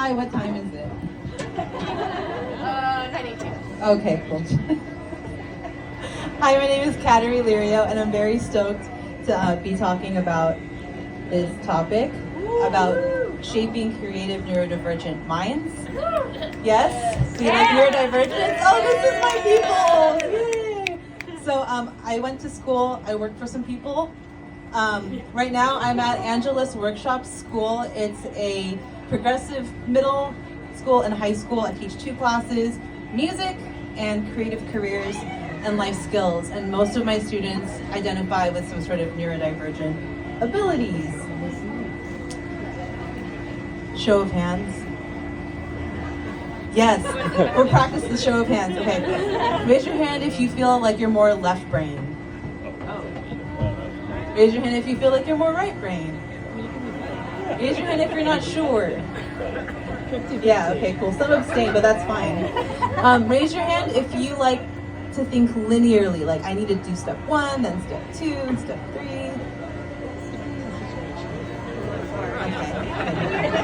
Hi, what time is it? 9:18. Okay, cool. Hi, my name is Kateri Lirio, and I'm very stoked to be talking about this topic, about shaping creative neurodivergent minds. Yes? Do you like neurodivergent? Oh, this is my people! Yay! So I went to school, I worked for some people. Right now I'm at Angelus Workshop School. It's a progressive middle school and high school. I teach 2 classes, music and creative careers and life skills. And most of my students identify with some sort of neurodivergent abilities. Show of hands. Yes, we'll practice the show of hands. Okay, raise your hand if you feel like you're more left brain. Raise your hand if you feel like you're more right brain. Raise your hand if you're not sure. Yeah, okay, cool. Some abstain, but that's fine. Raise your hand if you like to think linearly, like I need to do step 1, then step 2, and step 3.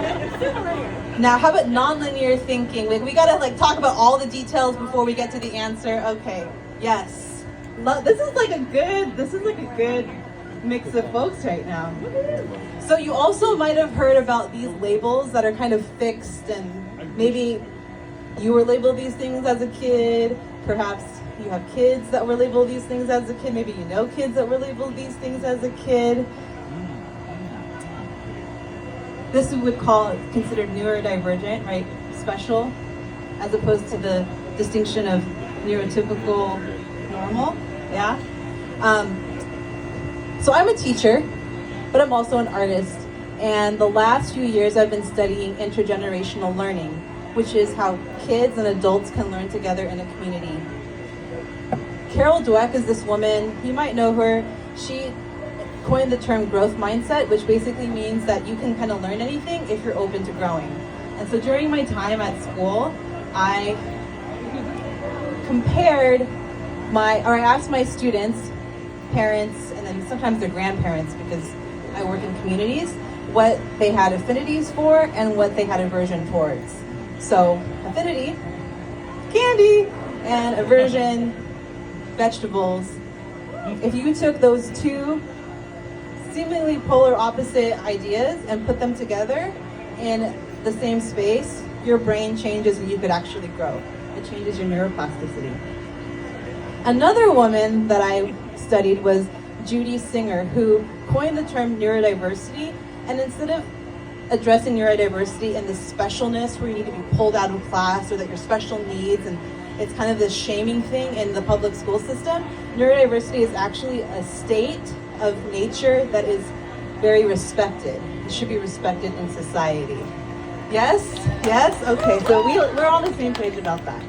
Okay. Now, how about non-linear thinking? Like we gotta talk about all the details before we get to the answer. Okay. Yes. This is like a good mix of folks right now. So you also might have heard about these labels that are kind of fixed, and maybe you were labeled these things as a kid. Perhaps you have kids that were labeled these things as a kid. Maybe you know kids that were labeled these things as a kid. This we would call considered neurodivergent, right? Special, as opposed to the distinction of neurotypical, normal. Yeah. So I'm a teacher, but I'm also an artist. And the last few years I've been studying intergenerational learning, which is how kids and adults can learn together in a community. Carol Dweck is this woman, you might know her. She coined the term growth mindset, which basically means that you can kind of learn anything if you're open to growing. And so during my time at school, I asked my students, parents, and then sometimes their grandparents, because I work in communities, what they had affinities for and what they had aversion towards. So affinity, candy, and aversion, vegetables. If you took those 2 seemingly polar opposite ideas and put them together in the same space, your brain changes and you could actually grow. It changes your neuroplasticity. Another woman that I studied was Judy Singer, who coined the term neurodiversity, and instead of addressing neurodiversity and the specialness where you need to be pulled out of class or that you're special needs, and it's kind of this shaming thing in the public school system, neurodiversity is actually a state of nature that is very respected. It should be respected in society. Yes? Yes? Okay, so we're on the same page about that.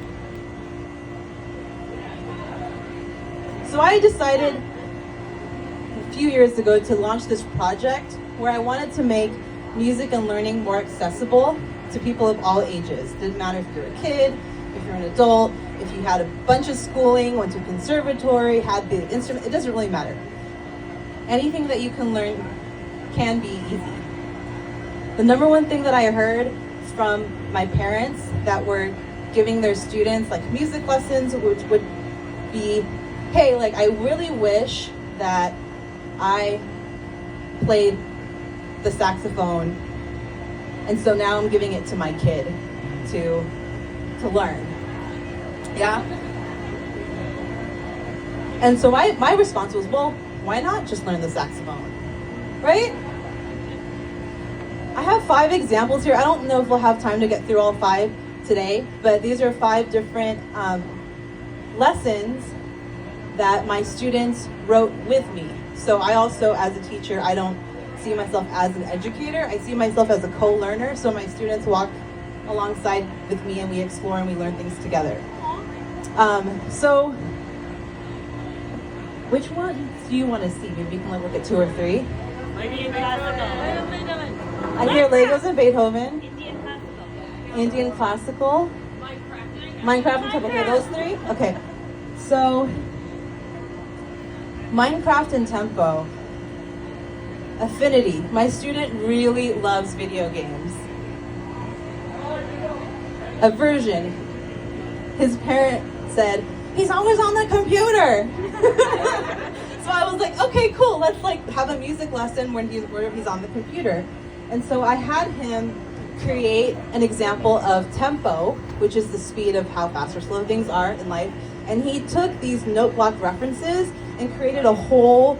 So I decided a few years ago to launch this project where I wanted to make music and learning more accessible to people of all ages. Didn't matter if you're a kid, if you're an adult, if you had a bunch of schooling, went to conservatory, had the instrument, it doesn't really matter. Anything that you can learn can be easy. The number one thing that I heard from my parents that were giving their students music lessons, which would be, hey, I really wish that I played the saxophone, and so now I'm giving it to my kid to learn. Yeah? And so my response was, well, why not just learn the saxophone? Right? I have 5 examples here. I don't know if we'll have time to get through all 5 today, but these are 5 different lessons that my students wrote with me. So I also, as a teacher, I don't see myself as an educator. I see myself as a co-learner. So my students walk alongside with me and we explore and we learn things together. So which ones do you want to see? Maybe we can look at 2 or 3. I hear Legos and Beethoven. Indian classical. Minecraft and tempo. Okay, those 3? Okay. So Minecraft and tempo. Affinity. My student really loves video games. Aversion. His parent said, he's always on the computer. So I was like, okay, cool, let's like have a music lesson where he's on the computer. And so I had him create an example of tempo, which is the speed of how fast or slow things are in life. And he took these note block references and created a whole,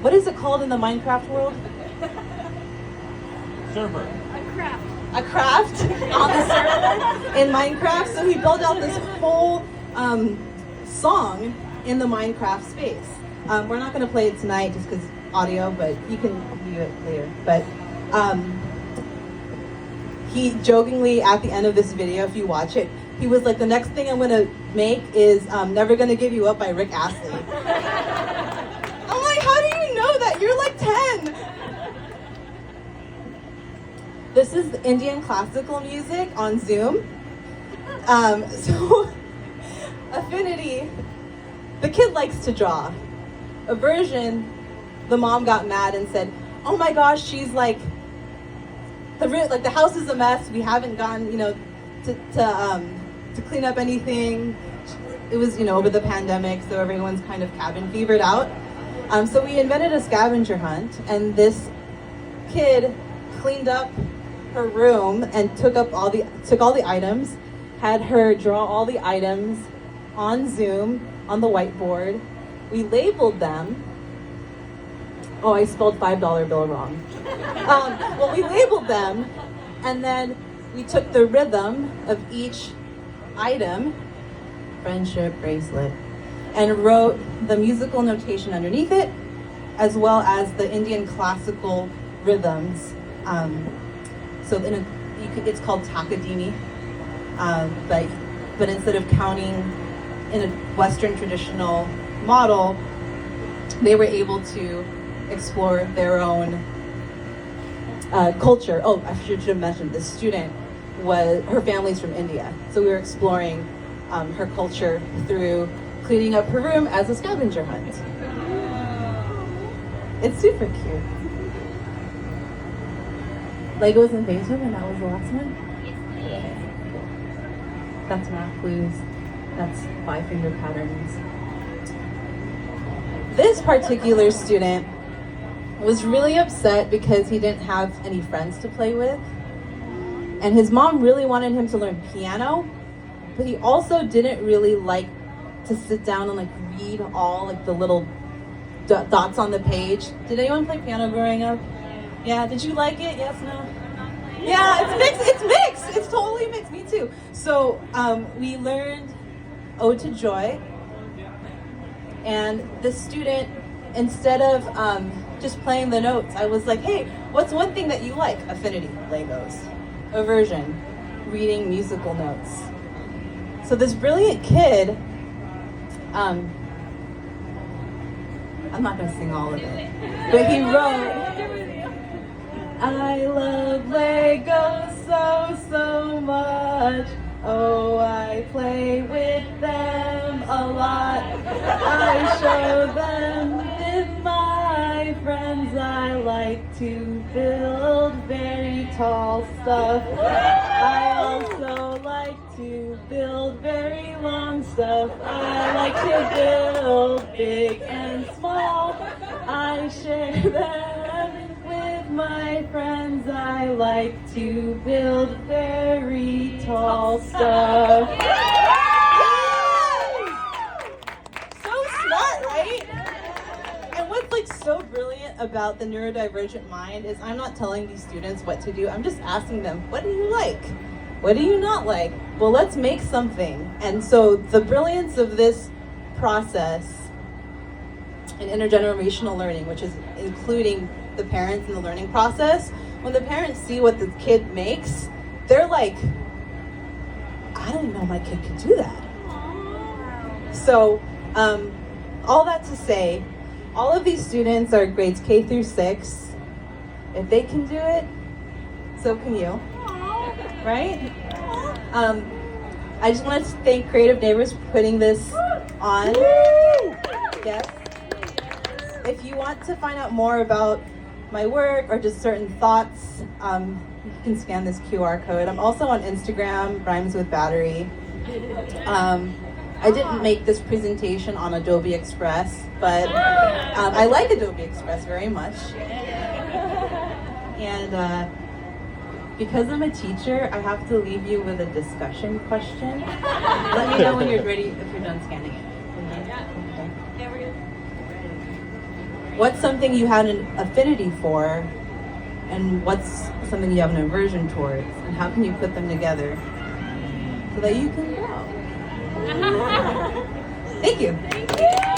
what is it called in the Minecraft world? Server. A craft on the server in Minecraft. So he built out this whole song in the Minecraft space. We're not going to play it tonight just because audio, but you can view it later. But he jokingly, at the end of this video, if you watch it, he was like, the next thing I'm going to make is Never Gonna Give You Up by Rick Astley. I'm like, how do you know that? You're like 10. This is Indian classical music on Zoom. So, affinity, the kid likes to draw. Aversion, the mom got mad and said, oh my gosh, she's like the house is a mess. We haven't gone, to clean up anything. It was, over the pandemic, so everyone's kind of cabin fevered out. So we invented a scavenger hunt, and this kid cleaned up her room and took all the items, had her draw all the items on Zoom on the whiteboard. We labeled them. Oh, I spelled $5 bill wrong. Well, we labeled them, and then we took the rhythm of each item, friendship bracelet, and wrote the musical notation underneath it, as well as the Indian classical rhythms. So it's called Takadimi, but instead of counting in a Western traditional model, they were able to explore their own culture. Oh, I should have mentioned this student her family's from India, so we were exploring her culture through cleaning up her room as a scavenger hunt. It's super cute. Legos and Beethoven, that was the last one? Okay. That's math clues. That's 5-finger patterns. This particular student was really upset because he didn't have any friends to play with. And his mom really wanted him to learn piano, but he also didn't really like to sit down and read all the little dots on the page. Did anyone play piano growing up? Yeah, did you like it? Yes, no? Yeah, it's mixed. It's totally mixed, me too. So we learned Ode to Joy, and the student, instead of just playing the notes, I was like, hey, what's one thing that you like? Affinity, Legos. Aversion, reading musical notes. So this brilliant kid, I'm not gonna sing all of it, but he wrote, I love Legos so much. Oh, I play with them a lot. I show them with my friends. I like to build very tall stuff. I also like to build very long stuff. I like to build big and small. I share them with my friends. I like to build very tall stuff. So smart, right? And what's so brilliant about the neurodivergent mind is I'm not telling these students what to do. I'm just asking them, what do you like? What do you not like? Well, let's make something. And so the brilliance of this process in intergenerational learning, which is including the parents in the learning process, when the parents see what the kid makes, they're like, I didn't know my kid could do that. So all that to say, all of these students are grades K through 6. If they can do it, so can you, right? I just want to thank Creative Neighbors for putting this on. Yes. If you want to find out more about my work or just certain thoughts, You can scan this QR code. I'm also on Instagram, Rhymes with Battery. I didn't make this presentation on Adobe Express, but I like Adobe Express very much. And because I'm a teacher, I have to leave you with a discussion question. Let me know when you're ready, if you're done scanning it. Yeah, we're good. What's something you had an affinity for, and what's something you have an aversion towards, and how can you put them together so that you can grow? Thank you. Thank you.